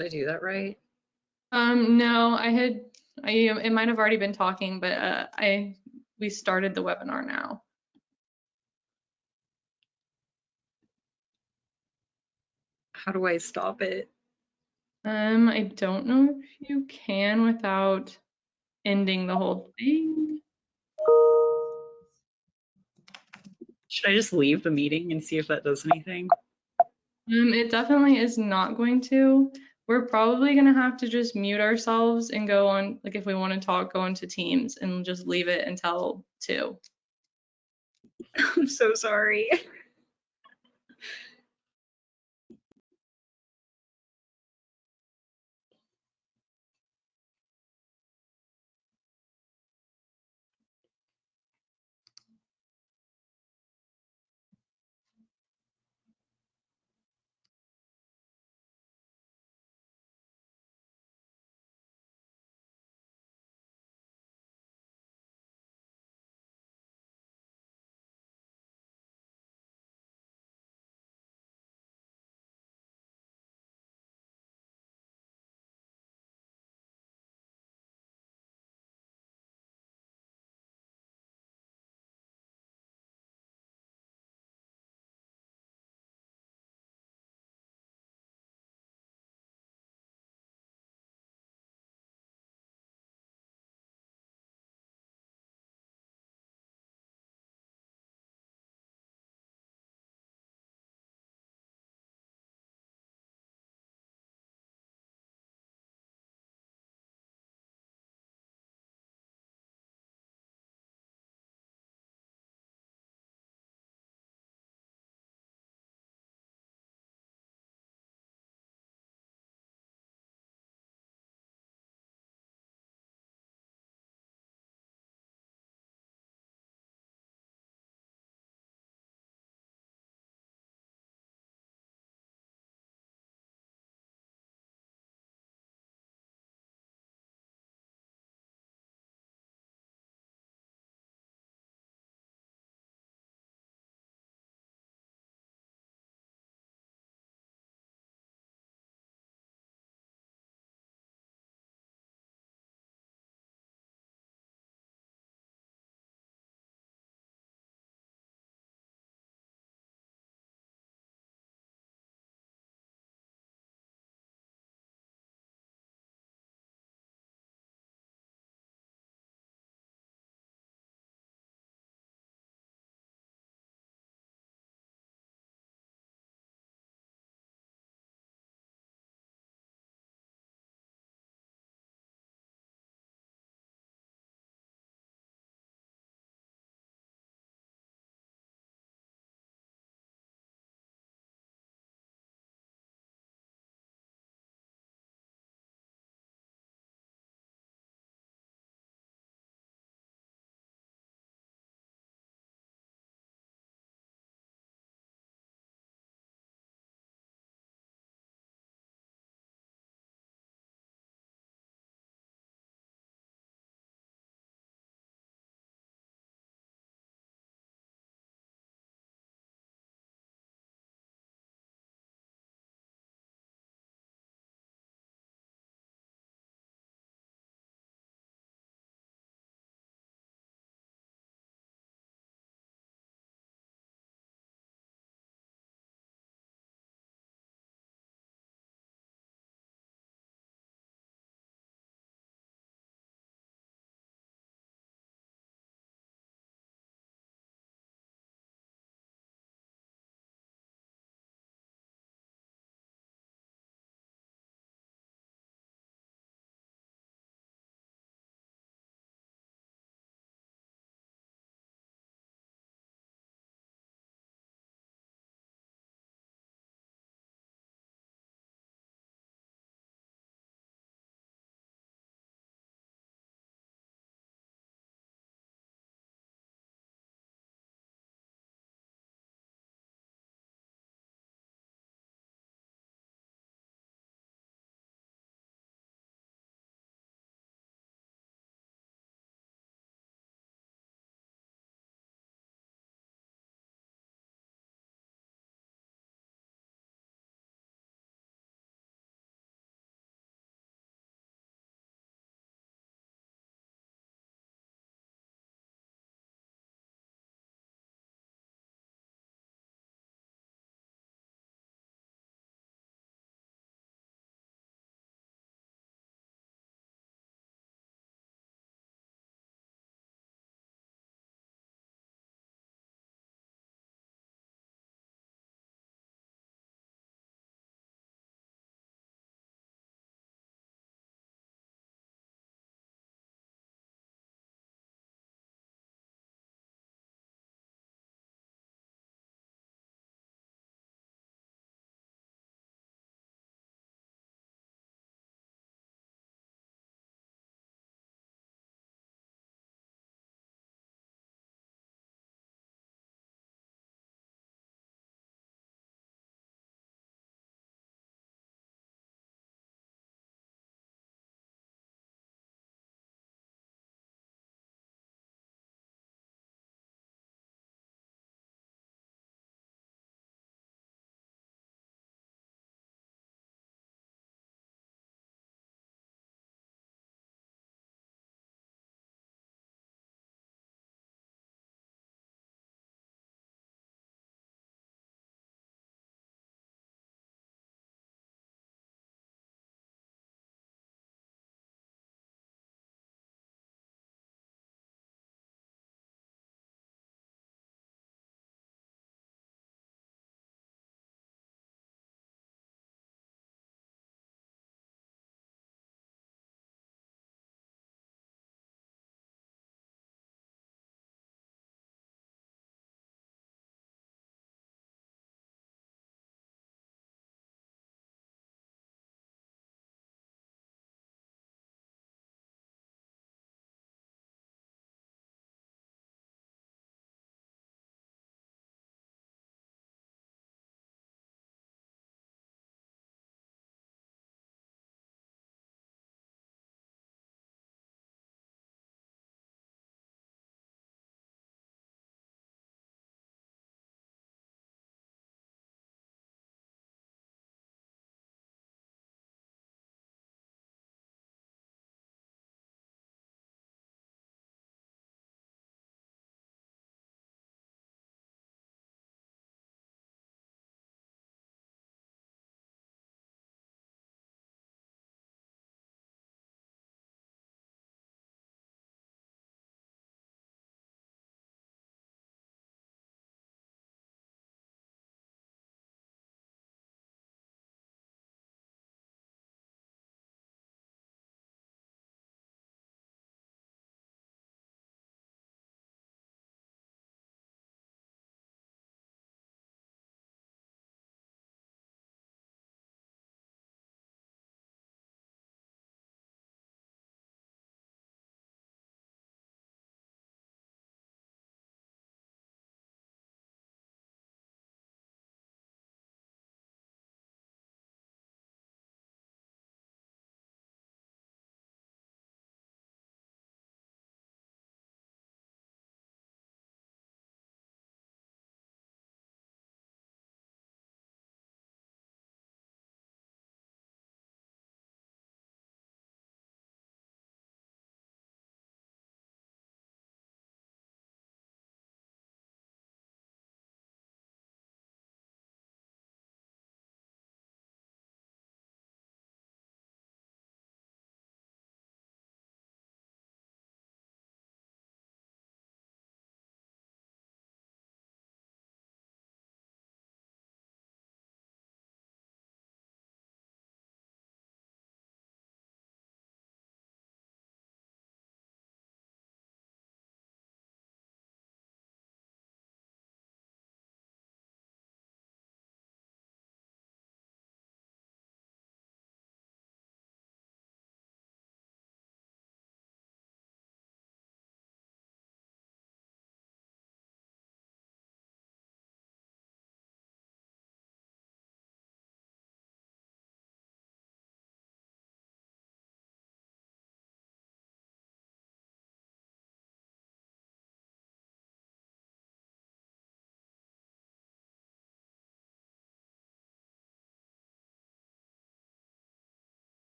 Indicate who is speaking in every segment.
Speaker 1: Did I do that right?
Speaker 2: No, it might have already been talking, but we started the webinar now.
Speaker 1: How do I stop it?
Speaker 2: I don't know if you can without ending the whole thing.
Speaker 1: Should I just leave the meeting and see if that does anything?
Speaker 2: It definitely is not going to. We're probably gonna have to just mute ourselves and go on, like if we want to talk, go into Teams and just leave it until 2.
Speaker 1: I'm so sorry.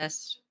Speaker 1: Test.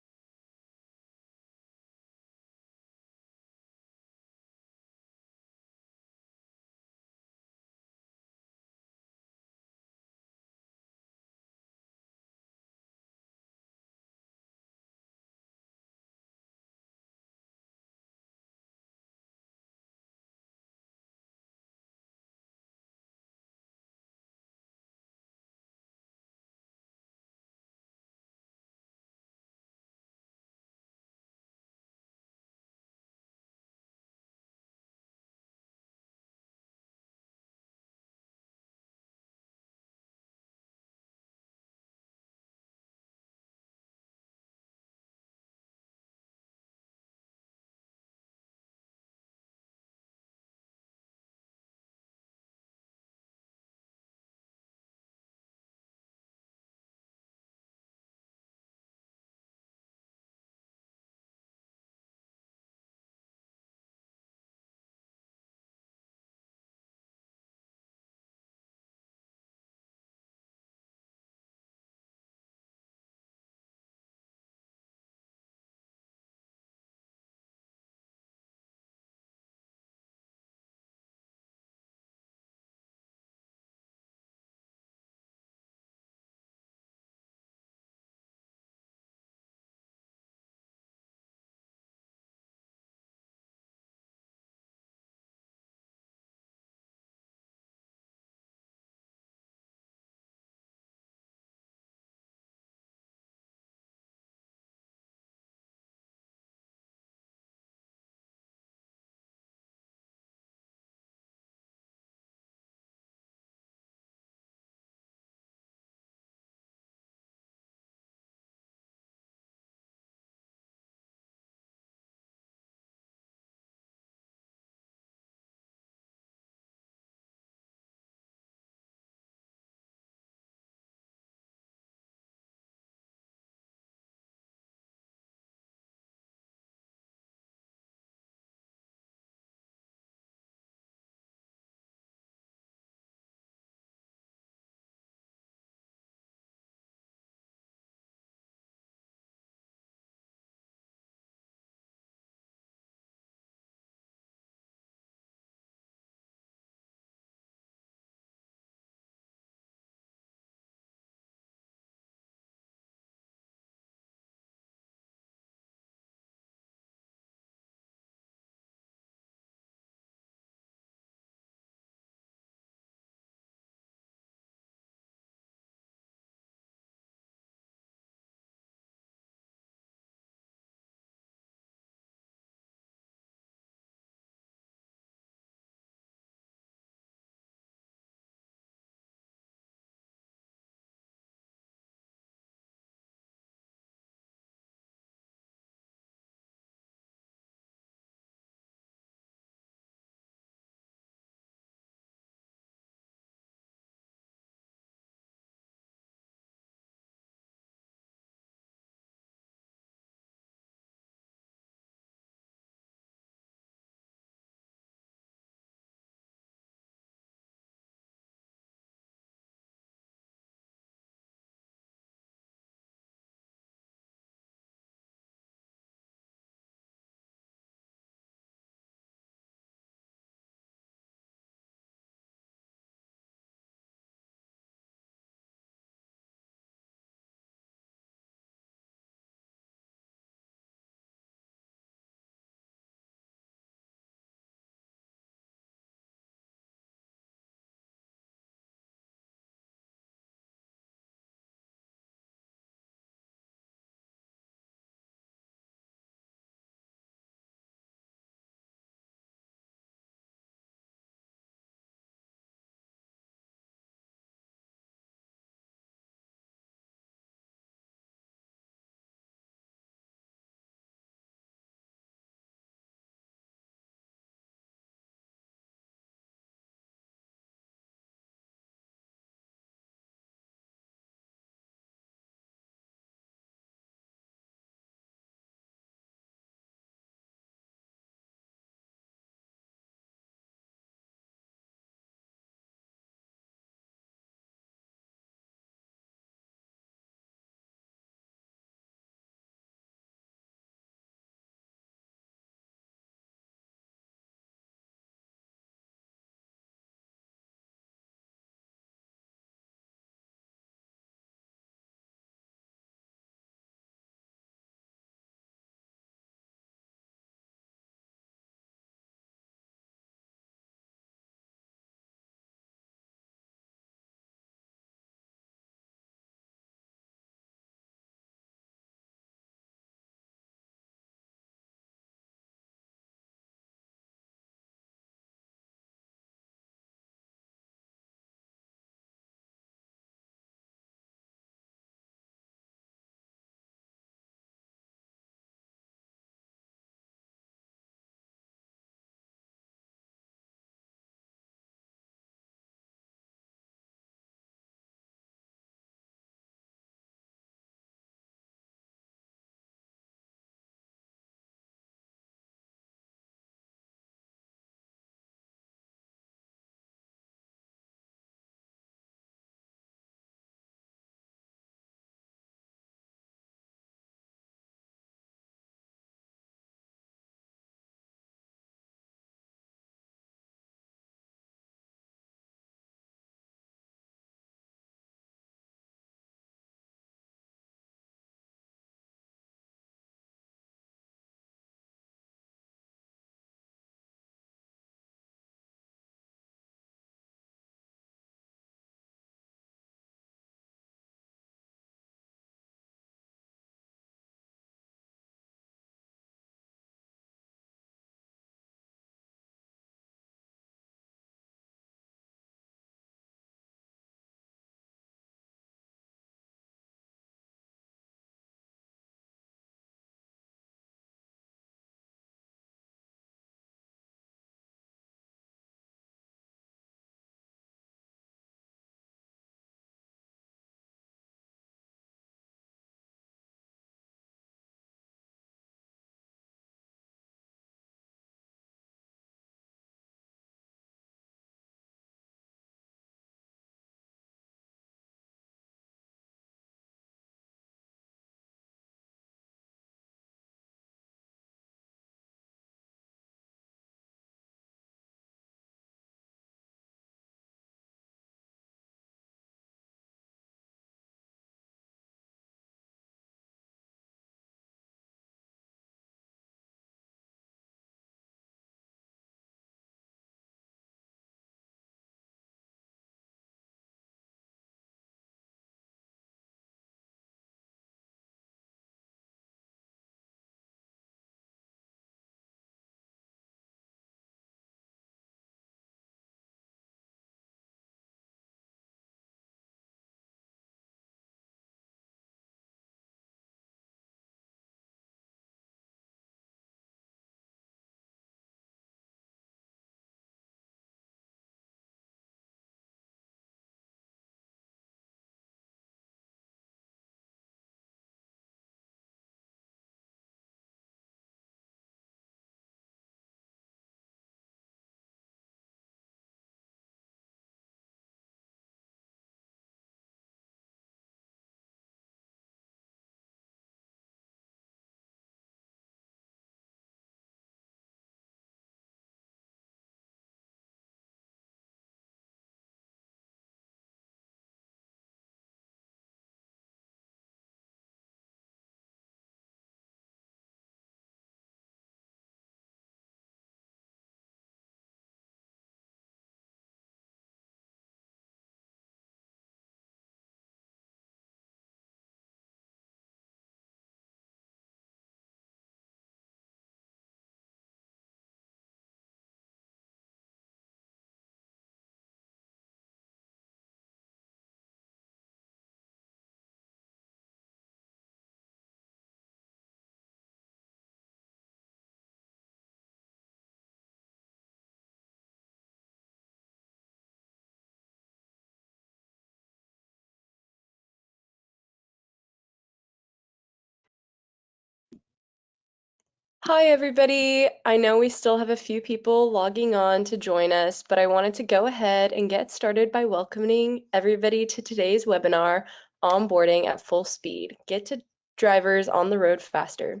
Speaker 3: Hi, everybody. I know we still have a few people logging on to join us, but I wanted to go ahead and get started by welcoming everybody to today's webinar, Onboarding at Full Speed. Get to drivers on the road faster.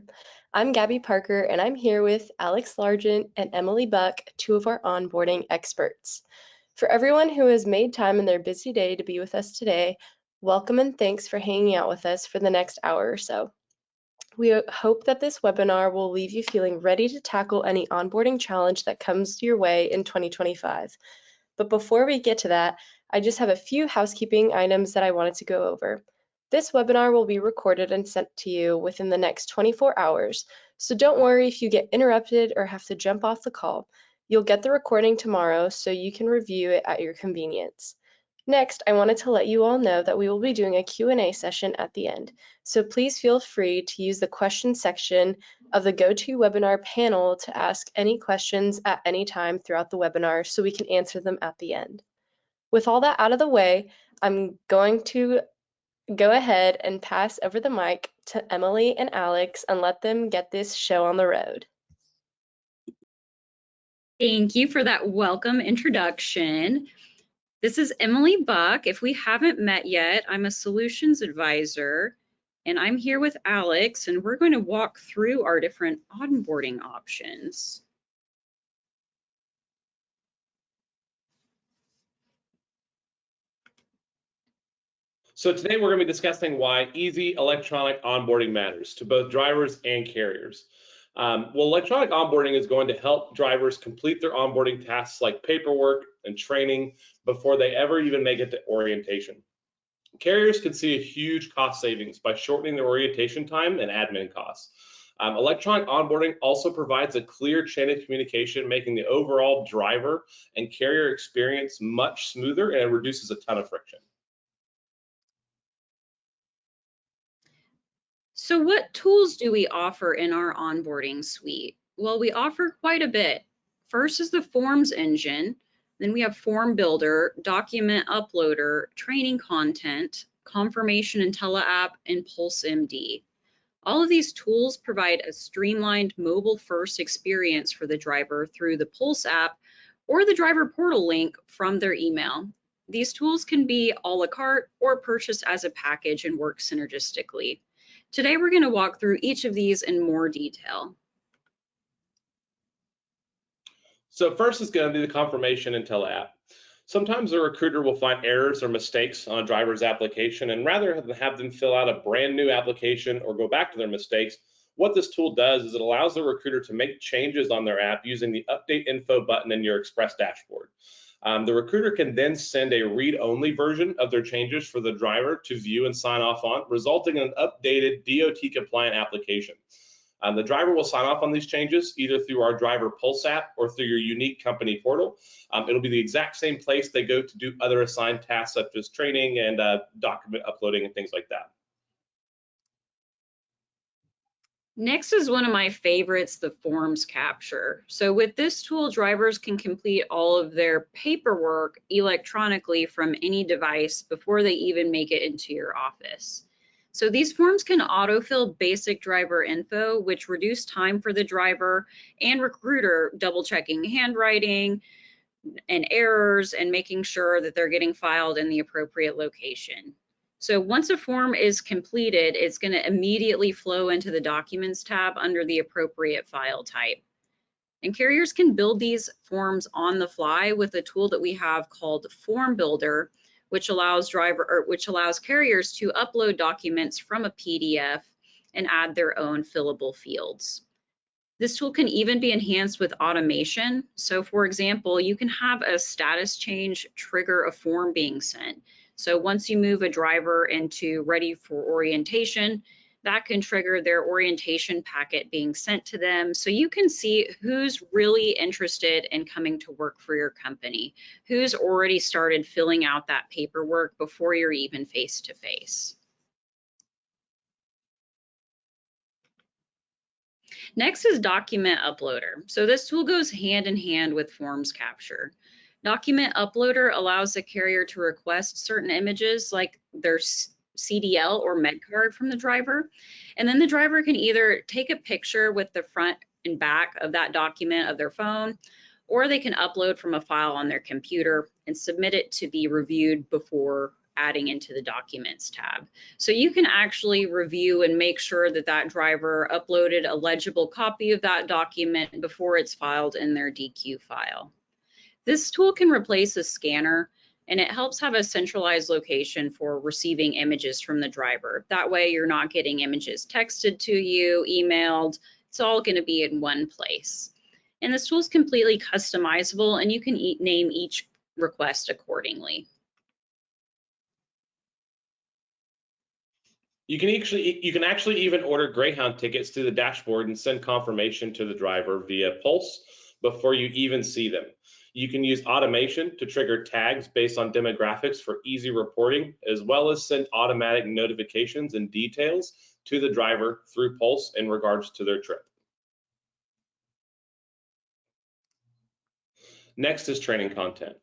Speaker 3: I'm Gabby Parker, and I'm here with Alex Largent and Emily Buck, two of our onboarding experts. For everyone who has made time in their busy day to be with us today, welcome and thanks for hanging out with us for the next hour or so. We hope that this webinar will leave you feeling ready to tackle any onboarding challenge that comes your way in 2025. But before we get to that, I just have a few housekeeping items that I wanted to go over. This webinar will be recorded and sent to you within the next 24 hours, so don't worry if you get interrupted or have to jump off the call. You'll get the recording tomorrow so you can review it at your convenience. Next, I wanted to let you all know that we will be doing a Q&A session at the end, so please feel free to use the question section of the GoToWebinar panel to ask any questions at any time throughout the webinar so we can answer them at the end. With all that out of the way, I'm going to go ahead and pass over the mic to Emily and Alex and let them get this show on the road.
Speaker 1: Thank you for that welcome introduction. This is Emily Buck. If we haven't met yet, I'm a solutions advisor, and I'm here with Alex, and we're going to walk through our different onboarding options.
Speaker 4: So today we're going to be discussing why easy electronic onboarding matters to both drivers and carriers. Well, electronic onboarding is going to help drivers complete their onboarding tasks like paperwork and training before they ever even make it to orientation. Carriers can see a huge cost savings by shortening their orientation time and admin costs. Electronic onboarding also provides a clear chain of communication, making the overall driver and carrier experience much smoother, and it reduces a ton of friction.
Speaker 1: So what tools do we offer in our onboarding suite? Well, we offer quite a bit. First is the forms engine. Then we have form builder, document uploader, training content, confirmation and teleapp, and Pulse MD. All of these tools provide a streamlined mobile-first experience for the driver through the Pulse app or the driver portal link from their email. These tools can be a la carte or purchased as a package and work synergistically. Today, we're going to walk through each of these in more detail.
Speaker 4: So first is going to be the confirmation and teleapp. Sometimes a recruiter will find errors or mistakes on a driver's application, and rather than have them fill out a brand new application or go back to their mistakes, what this tool does is it allows the recruiter to make changes on their app using the update info button in your Express dashboard. The recruiter can then send a read-only version of their changes for the driver to view and sign off on, resulting in an updated DOT-compliant application. The driver will sign off on these changes either through our driver Pulse app or through your unique company portal. It'll be the exact same place they go to do other assigned tasks such as training and document uploading and things like that.
Speaker 1: Next is one of my favorites, the forms capture. So with this tool, drivers can complete all of their paperwork electronically from any device before they even make it into your office. So these forms can autofill basic driver info, which reduce time for the driver and recruiter double checking handwriting and errors and making sure that they're getting filed in the appropriate location. So once a form is completed, it's going to immediately flow into the Documents tab under the appropriate file type. And carriers can build these forms on the fly with a tool that we have called Form Builder, which allows carriers to upload documents from a PDF and add their own fillable fields. This tool can even be enhanced with automation. So for example, you can have a status change trigger a form being sent. So once you move a driver into ready for orientation, that can trigger their orientation packet being sent to them. So you can see who's really interested in coming to work for your company, who's already started filling out that paperwork before you're even face to face. Next is Document Uploader. So this tool goes hand in hand with Forms Capture. Document Uploader allows the carrier to request certain images like their CDL or med card from the driver. And then the driver can either take a picture with the front and back of that document of their phone, or they can upload from a file on their computer and submit it to be reviewed before adding into the Documents tab. So you can actually review and make sure that that driver uploaded a legible copy of that document before it's filed in their DQ file. This tool can replace a scanner, and it helps have a centralized location for receiving images from the driver. That way you're not getting images texted to you, emailed. It's all going to be in one place. And this tool is completely customizable, and you can name each request accordingly.
Speaker 4: You can actually even order Greyhound tickets through the dashboard and send confirmation to the driver via Pulse before you even see them. You can use automation to trigger tags based on demographics for easy reporting, as well as send automatic notifications and details to the driver through Pulse in regards to their trip. Next is training content.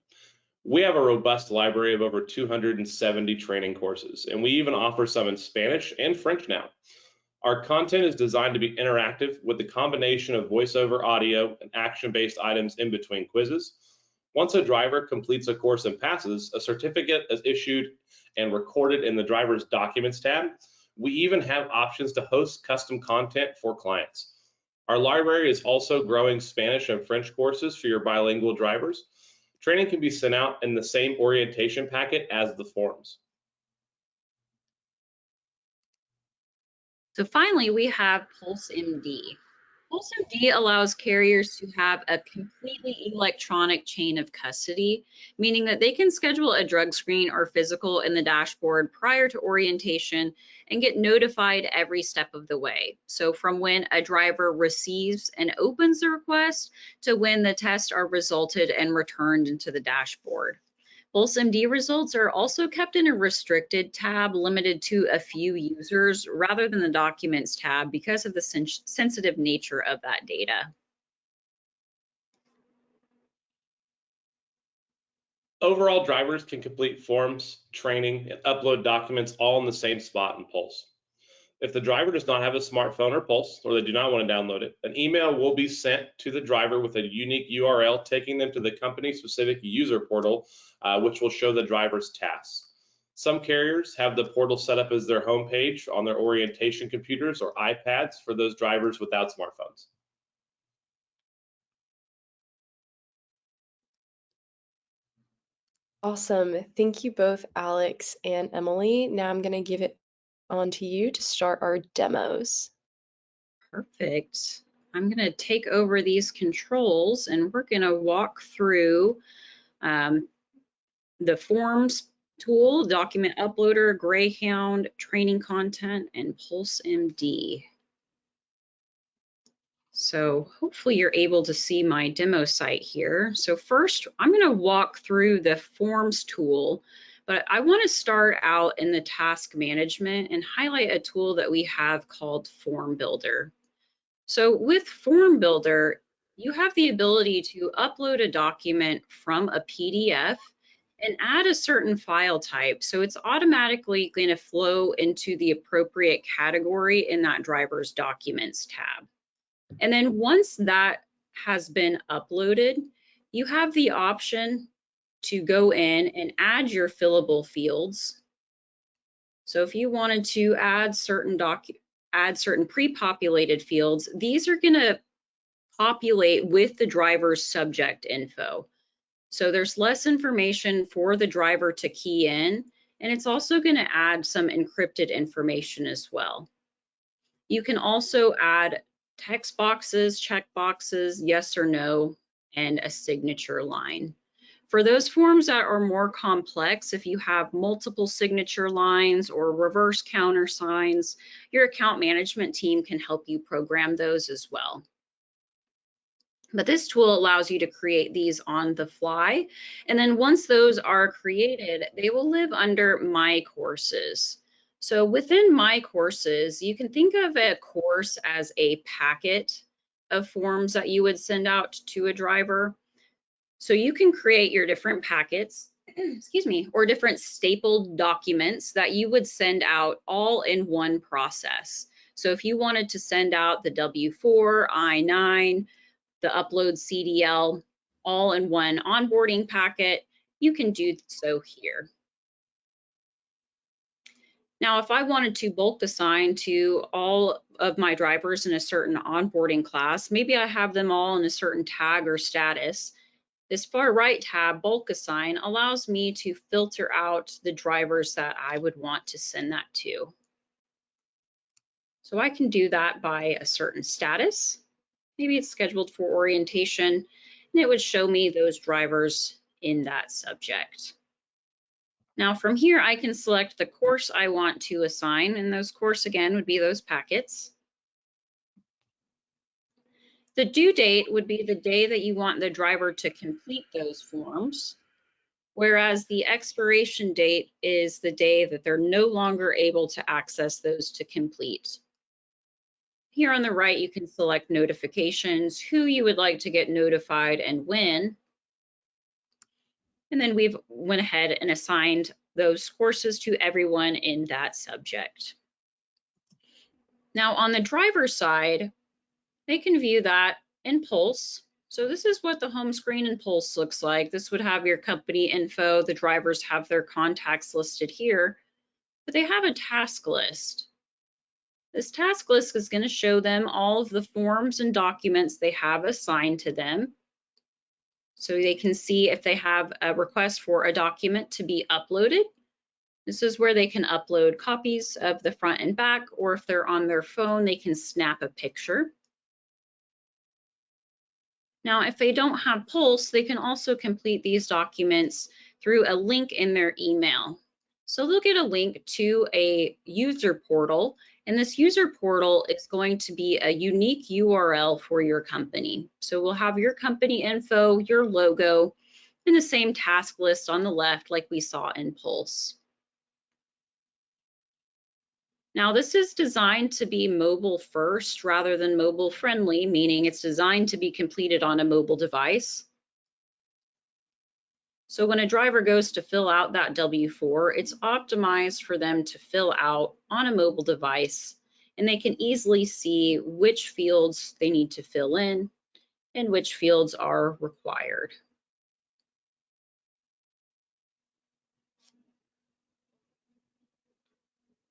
Speaker 4: We have a robust library of over 270 training courses, and we even offer some in Spanish and French now. Our content is designed to be interactive with the combination of voiceover audio and action-based items in between quizzes. Once a driver completes a course and passes, a certificate is issued and recorded in the driver's Documents tab. We even have options to host custom content for clients. Our library is also growing Spanish and French courses for your bilingual drivers. Training can be sent out in the same orientation packet as the forms.
Speaker 1: So finally, we have Pulse MD. Pulse MD allows carriers to have a completely electronic chain of custody, meaning that they can schedule a drug screen or physical in the dashboard prior to orientation and get notified every step of the way. So from when a driver receives and opens the request to when the tests are resulted and returned into the dashboard. Pulse MD results are also kept in a restricted tab limited to a few users rather than the Documents tab because of the sensitive nature of that data.
Speaker 4: Overall, drivers can complete forms, training, and upload documents all in the same spot in Pulse. If the driver does not have a smartphone or Pulse, or they do not want to download it, an email will be sent to the driver with a unique URL taking them to the company-specific user portal, which will show the driver's tasks. Some carriers have the portal set up as their homepage on their orientation computers or iPads for those drivers without smartphones.
Speaker 3: Awesome. Thank you both, Alex and Emily. Now I'm going to give it on to you to start our demos.
Speaker 1: Perfect. I'm going to take over these controls and we're going to walk through the Forms tool, Document Uploader, Greyhound, Training Content, and Pulse MD. So hopefully you're able to see my demo site here. So first, I'm going to walk through the Forms tool, but I want to start out in the task management and highlight a tool that we have called Form Builder. So with Form Builder, you have the ability to upload a document from a PDF and add a certain file type. So it's automatically going to flow into the appropriate category in that driver's Documents tab. And then once that has been uploaded, you have the option to go in and add your fillable fields. So if you wanted to add certain pre-populated fields, these are going to populate with the driver's subject info. So there's less information for the driver to key in, and it's also going to add some encrypted information as well. You can also add text boxes, check boxes, yes or no, and a signature line. For those forms that are more complex, if you have multiple signature lines or reverse countersigns, your account management team can help you program those as well. But this tool allows you to create these on the fly. And then once those are created, they will live under My Courses. So within My Courses, you can think of a course as a packet of forms that you would send out to a driver. So you can create your different packets, excuse me, or different stapled documents that you would send out all in one process. So if you wanted to send out the W-4, I-9, the upload CDL, all in one onboarding packet, you can do so here. Now, if I wanted to bulk assign to all of my drivers in a certain onboarding class, maybe I have them all in a certain tag or status, this far right tab, bulk assign, allows me to filter out the drivers that I would want to send that to. So I can do that by a certain status. Maybe it's scheduled for orientation, and it would show me those drivers in that subject. Now from here, I can select the course I want to assign, and those course again would be those packets. The due date would be the day that you want the driver to complete those forms, whereas the expiration date is the day that they're no longer able to access those to complete. Here on the right, you can select notifications, who you would like to get notified and when. And then we've went ahead and assigned those courses to everyone in that subject. Now on the driver's side, they can view that in Pulse. So this is what the home screen in Pulse looks like. This would have your company info. The drivers have their contacts listed here, but they have a task list. This task list is going to show them all of the forms and documents they have assigned to them. So they can see if they have a request for a document to be uploaded. This is where they can upload copies of the front and back, or if they're on their phone, they can snap a picture. Now, if they don't have Pulse, they can also complete these documents through a link in their email. So they'll get a link to a user portal, and this user portal is going to be a unique URL for your company. So we'll have your company info, your logo, and the same task list on the left like we saw in Pulse. Now this is designed to be mobile first rather than mobile friendly, meaning it's designed to be completed on a mobile device. So when a driver goes to fill out that W-4, it's optimized for them to fill out on a mobile device, and they can easily see which fields they need to fill in and which fields are required.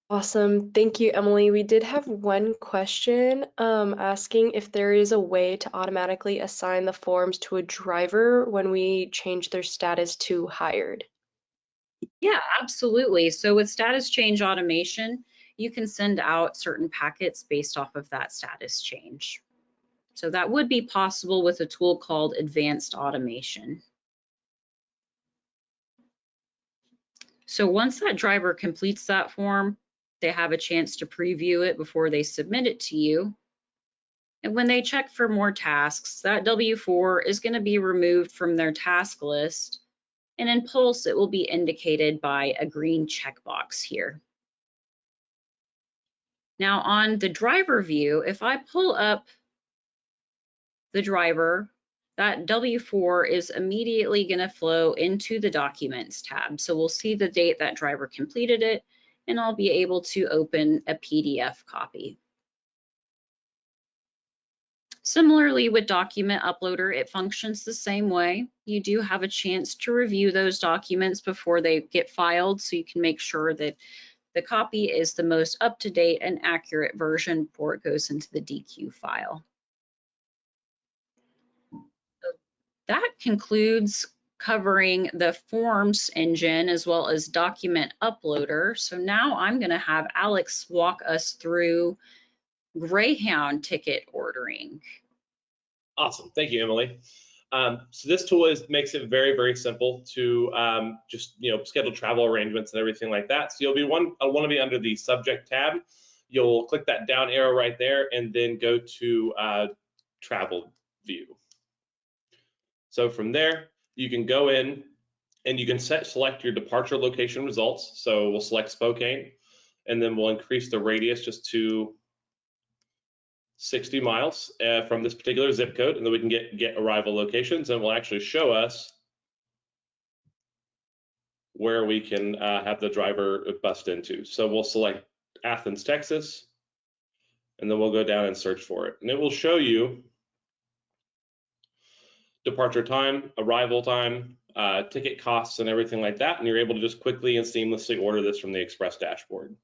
Speaker 3: Awesome. Thank you, Emily. We did have one question asking if there is a way to automatically assign the forms to a driver when we change their status to hired.
Speaker 1: Yeah, absolutely. So with status change automation, you can send out certain packets based off of that status change. So that would be possible with a tool called advanced automation. So once that driver completes that form, they have a chance to preview it before they submit it to you. And when they check for more tasks, that W-4 is going to be removed from their task list. And in Pulse, it will be indicated by a green checkbox here. Now on the driver view, if I pull up the driver, that W-4 is immediately going to flow into the Documents tab. So we'll see the date that driver completed it, and I'll be able to open a PDF copy. Similarly with Document Uploader, it functions the same way. You do have a chance to review those documents before they get filed, so you can make sure that the copy is the most up-to-date and accurate version before it goes into the DQ file. That concludes covering the Forms engine as well as Document Uploader. So now I'm going to have Alex walk us through Greyhound ticket ordering.
Speaker 4: Awesome. Thank you, Emily. So this tool makes it very, very simple to just schedule travel arrangements and everything like that. So you'll want to be under the Subject tab. You'll click that down arrow right there and then go to Travel View. So from there, you can go in and you can select your departure location results. So we'll select Spokane, and then we'll increase the radius just to 60 miles from this particular zip code, and then we can get arrival locations, and will actually show us where we can have the driver bust into. So we'll select Athens, Texas, and then we'll go down and search for it. And it will show you departure time, arrival time, ticket costs, and everything like that. And you're able to just quickly and seamlessly order this from the Express dashboard.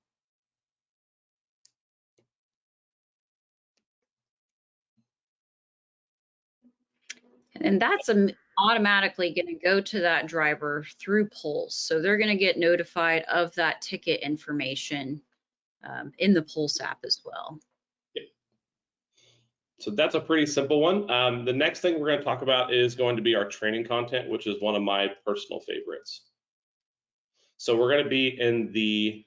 Speaker 1: And that's automatically going to go to that driver through Pulse. So they're going to get notified of that ticket information in the Pulse app as well.
Speaker 4: So that's a pretty simple one. The next thing we're going to talk about is going to be our training content, which is one of my personal favorites. So we're going to be in the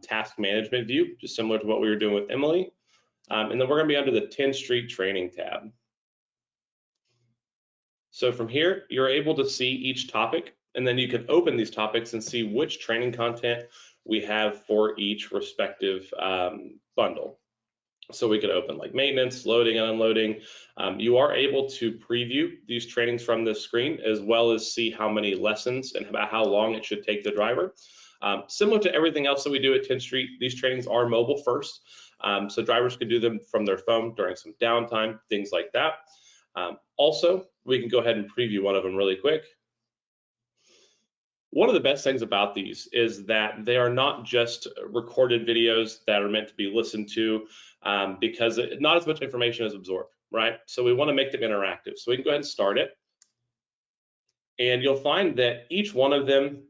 Speaker 4: task management view, just similar to what we were doing with Emily. And then we're going to be under the Tenstreet training tab. So from here, you're able to see each topic, and then you can open these topics and see which training content we have for each respective bundle. So we could open like maintenance, loading and unloading. You are able to preview these trainings from this screen, as well as see how many lessons and about how long it should take the driver. Similar to everything else that we do at Tenstreet, these trainings are mobile first. So drivers can do them from their phone during some downtime, things like that. Also, we can go ahead and preview one of them really quick. One of the best things about these is that they are not just recorded videos that are meant to be listened to, because not as much information is absorbed, right? So we want to make them interactive. So we can go ahead and start it. And you'll find that each one of them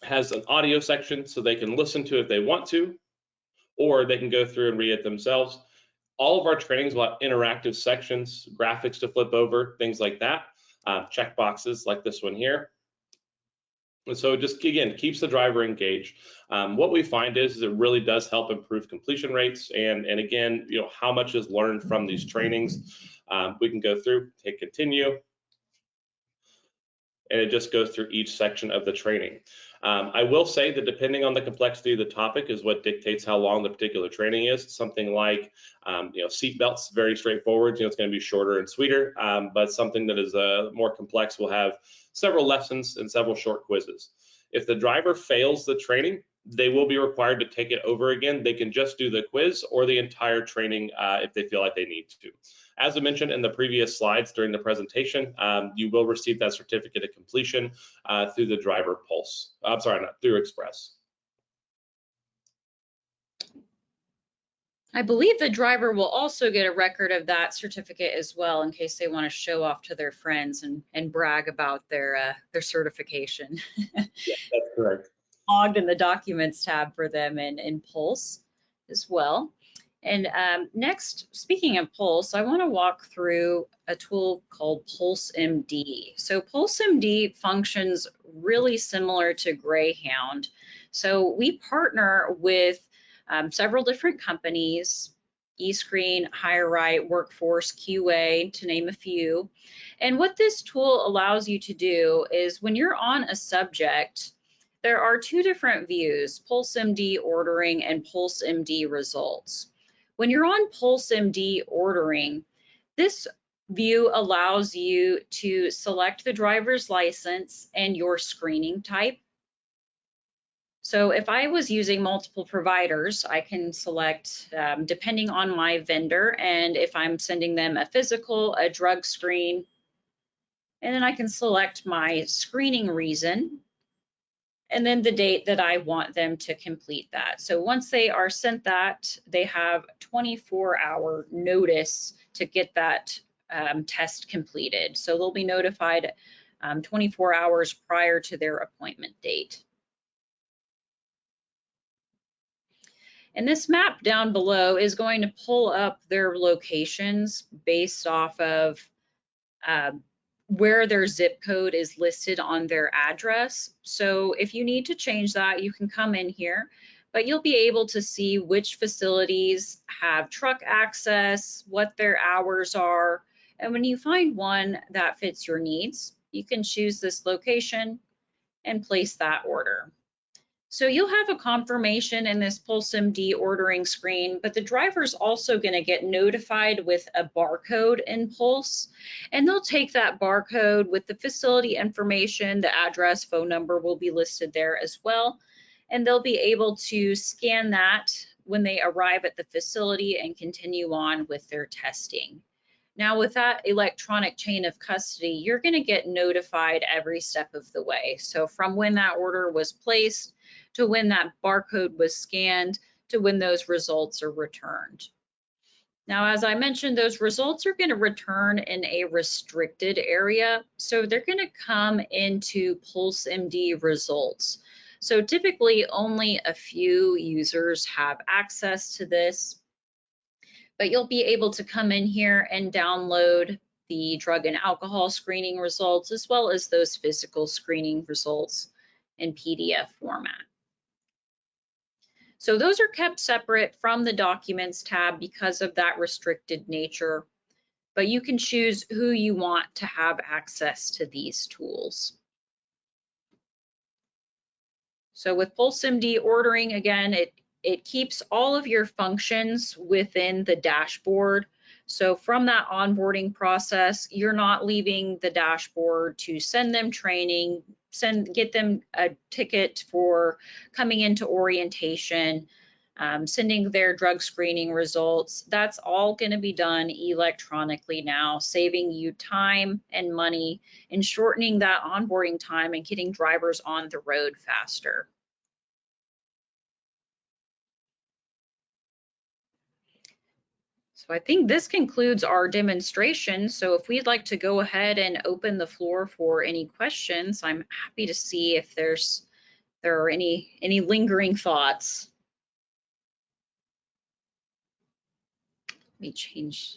Speaker 4: has an audio section so they can listen to it if they want to, or they can go through and read it themselves. All of our trainings will have interactive sections, graphics to flip over, things like that, check boxes like this one here. And so just, again, keeps the driver engaged. What we find is it really does help improve completion rates. And again, how much is learned from these trainings. We can go through, hit continue, and it just goes through each section of the training. I will say that depending on the complexity of the topic is what dictates how long the particular training is. Something like, seat belts, very straightforward. It's going to be shorter and sweeter. But something that is more complex will have several lessons and several short quizzes. If the driver fails the training, they will be required to take it over again. They can just do the quiz or the entire training if they feel like they need to. As I mentioned in the previous slides during the presentation, you will receive that certificate of completion through the driver Pulse. I'm sorry, not through Express.
Speaker 1: I believe the driver will also get a record of that certificate as well, in case they want to show off to their friends and brag about their certification.
Speaker 4: Yeah, that's correct.
Speaker 1: Logged in the Documents tab for them in Pulse as well. And next, speaking of Pulse, I want to walk through a tool called Pulse MD. So Pulse MD functions really similar to Greyhound. So we partner with several different companies, eScreen, HireRight, Workforce, QA, to name a few. And what this tool allows you to do is when you're on a subject, there are two different views, Pulse MD ordering and Pulse MD results. When you're on Pulse MD ordering, this view allows you to select the driver's license and your screening type. So if I was using multiple providers, I can select depending on my vendor, and if I'm sending them a physical, a drug screen, and then I can select my screening reason, and then the date that I want them to complete that. So once they are sent that, they have 24-hour notice to get that test completed. So they'll be notified 24 hours prior to their appointment date. And this map down below is going to pull up their locations based off of where their zip code is listed on their address. So if you need to change that, you can come in here, but you'll be able to see which facilities have truck access, what their hours are. And when you find one that fits your needs, you can choose this location and place that order. So you'll have a confirmation in this Pulse MD ordering screen, but the driver's also going to get notified with a barcode in Pulse, and they'll take that barcode with the facility information, the address, phone number will be listed there as well, and they'll be able to scan that when they arrive at the facility and continue on with their testing. Now, with that electronic chain of custody, you're going to get notified every step of the way. So from when that order was placed to when that barcode was scanned to when those results are returned. Now, as I mentioned, those results are going to return in a restricted area. So they're going to come into Pulse MD results. So typically only a few users have access to this, but you'll be able to come in here and download the drug and alcohol screening results, as well as those physical screening results in PDF format. So those are kept separate from the Documents tab because of that restricted nature, but you can choose who you want to have access to these tools. So with Pulse MD ordering, again, it keeps all of your functions within the dashboard. So from that onboarding process, you're not leaving the dashboard to send them training, get them a ticket for coming into orientation, sending their drug screening results. That's all going to be done electronically now, saving you time and money and shortening that onboarding time and getting drivers on the road faster. So I think this concludes our demonstration. So if we'd like to go ahead and open the floor for any questions, I'm happy to see if there are any lingering thoughts. Let me change.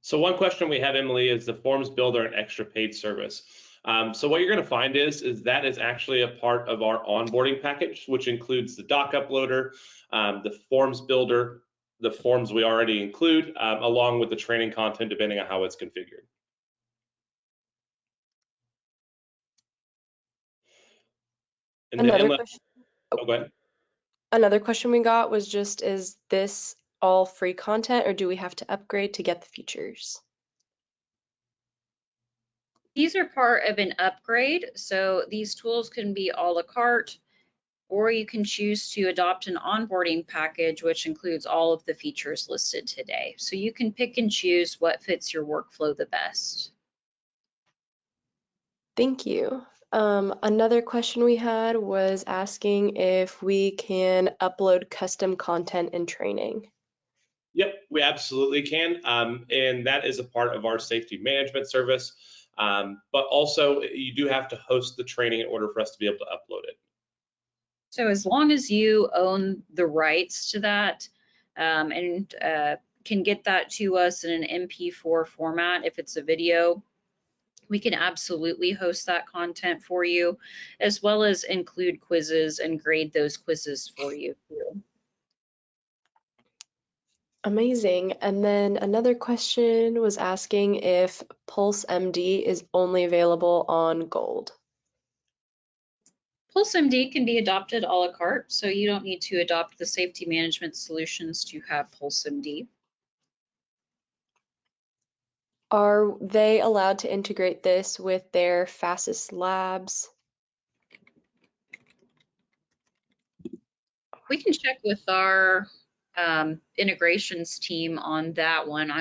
Speaker 4: So one question we have, Emily, is the Forms Builder an extra paid service? So what you're going to find is that is actually a part of our onboarding package, which includes the doc uploader, the Forms Builder, the forms we already include, along with the training content, depending on how it's configured. And then, Emma,
Speaker 3: question.
Speaker 4: Oh, go ahead.
Speaker 3: Another question we got was just, is this all free content or do we have to upgrade to get the features?
Speaker 1: These are part of an upgrade. So these tools can be a la carte, or you can choose to adopt an onboarding package, which includes all of the features listed today. So you can pick and choose what fits your workflow the best.
Speaker 3: Thank you. Another question we had was asking if we can upload custom content and training.
Speaker 4: Yep, we absolutely can. And that is a part of our safety management service. But also you do have to host the training in order for us to be able to upload it.
Speaker 1: So as long as you own the rights to that and can get that to us in an MP4 format, if it's a video, we can absolutely host that content for you, as well as include quizzes and grade those quizzes for you too.
Speaker 3: Amazing. And then another question was asking if Pulse MD is only available on Gold.
Speaker 1: Pulse MD can be adopted a la carte, so you don't need to adopt the safety management solutions to have Pulse MD.
Speaker 3: Are they allowed to integrate this with their fastest labs?
Speaker 1: We can check with our integrations team on that one.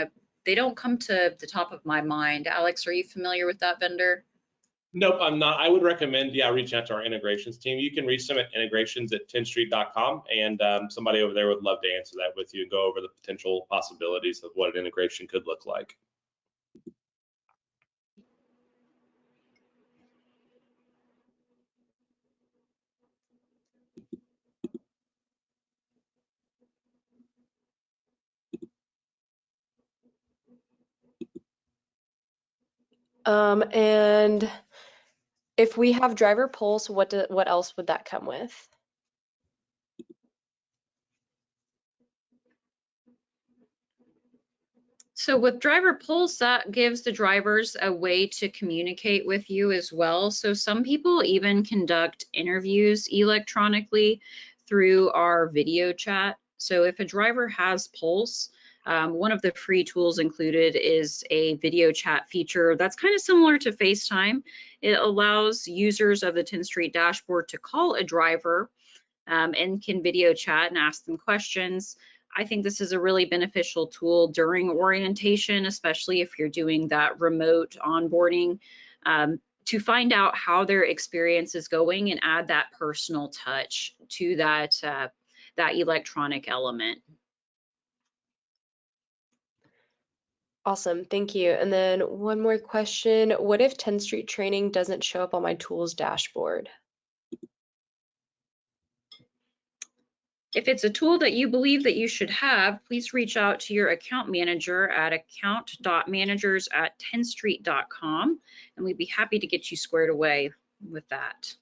Speaker 1: They don't come to the top of my mind. Alex, are you familiar with that vendor?
Speaker 4: Nope, I'm not. I would recommend, reaching out to our integrations team. You can reach them at integrations@tenstreet.com, and somebody over there would love to answer that with you and go over the potential possibilities of what an integration could look like.
Speaker 3: And if we have driver pulse, what else would that come with?
Speaker 1: So with driver pulse, that gives the drivers a way to communicate with you as well. So some people even conduct interviews electronically through our video chat. So if a driver has Pulse, one of the free tools included is a video chat feature that's kind of similar to FaceTime. It allows users of the Tenstreet dashboard to call a driver and can video chat and ask them questions. I think this is a really beneficial tool during orientation, especially if you're doing that remote onboarding, to find out how their experience is going and add that personal touch to that, that electronic element.
Speaker 3: Awesome, thank you. And then one more question. What if Tenstreet training doesn't show up on my tools dashboard?
Speaker 1: If it's a tool that you believe that you should have, please reach out to your account manager at account.managers@tenstreet.com, and we'd be happy to get you squared away with that.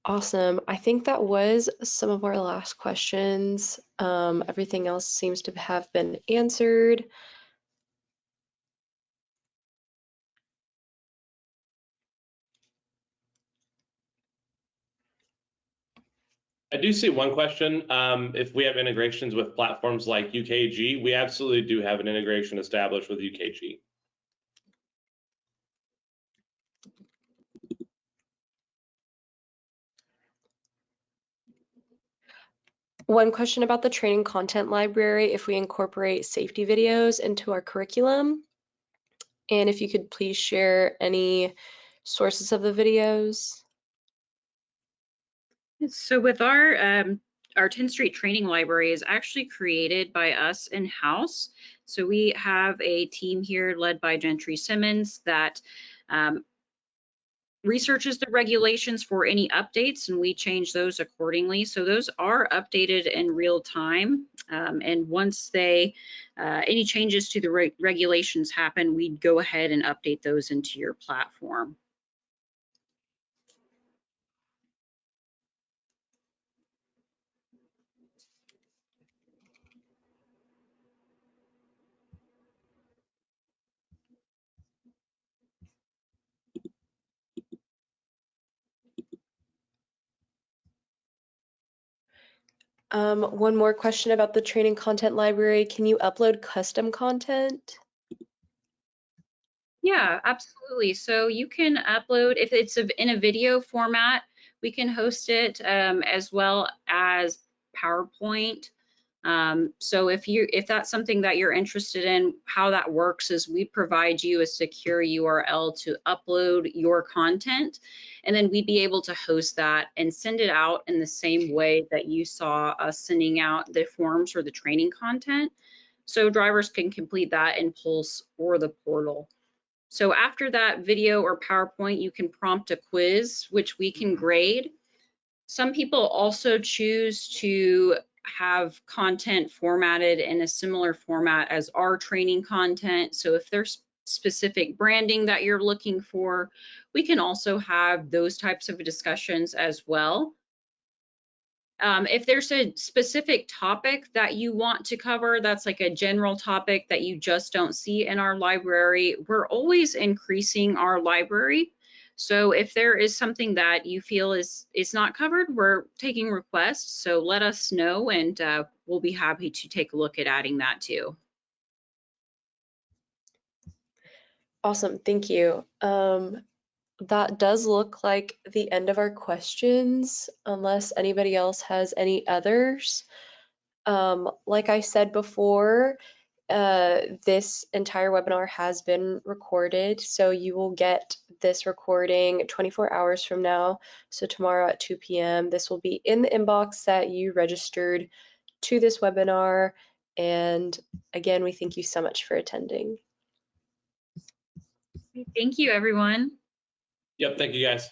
Speaker 3: Awesome. I think that was some of our last questions. Everything else seems to have been answered.
Speaker 4: I do see one question. If we have integrations with platforms like UKG, we absolutely do have an integration established with UKG.
Speaker 3: One question about the training content library, if we incorporate safety videos into our curriculum, and if you could please share any sources of the videos.
Speaker 1: So with our Tenstreet training library is actually created by us in-house. So we have a team here led by Gentry Simmons that researches the regulations for any updates, and we change those accordingly. So those are updated in real time. And once they, any changes to the regulations happen, we go ahead and update those into your platform.
Speaker 3: One more question about the training content library. Can you upload custom content?
Speaker 1: Yeah, absolutely. So you can upload, if it's in a video format, we can host it as well as PowerPoint. So if that's something that you're interested in, how that works is we provide you a secure URL to upload your content, and then we'd be able to host that and send it out in the same way that you saw us sending out the forms or the training content. So drivers can complete that in Pulse or the portal. So after that video or PowerPoint, you can prompt a quiz, which we can grade. Some people also choose to have content formatted in a similar format as our training content. So if there's specific branding that you're looking for, we can also have those types of discussions as well. If there's a specific topic that you want to cover, that's like a general topic that you just don't see in our library, we're always increasing our library. So if there is something that you feel is not covered, we're taking requests. So let us know, and we'll be happy to take a look at adding that too.
Speaker 3: Awesome, thank you. That does look like the end of our questions, unless anybody else has any others. Like I said before, this entire webinar has been recorded, so you will get this recording 24 hours from now. So tomorrow at 2 p.m. This will be in the inbox that you registered to this webinar. And again, we thank you so much for attending.
Speaker 1: Thank you, everyone.
Speaker 4: Yep, thank you guys.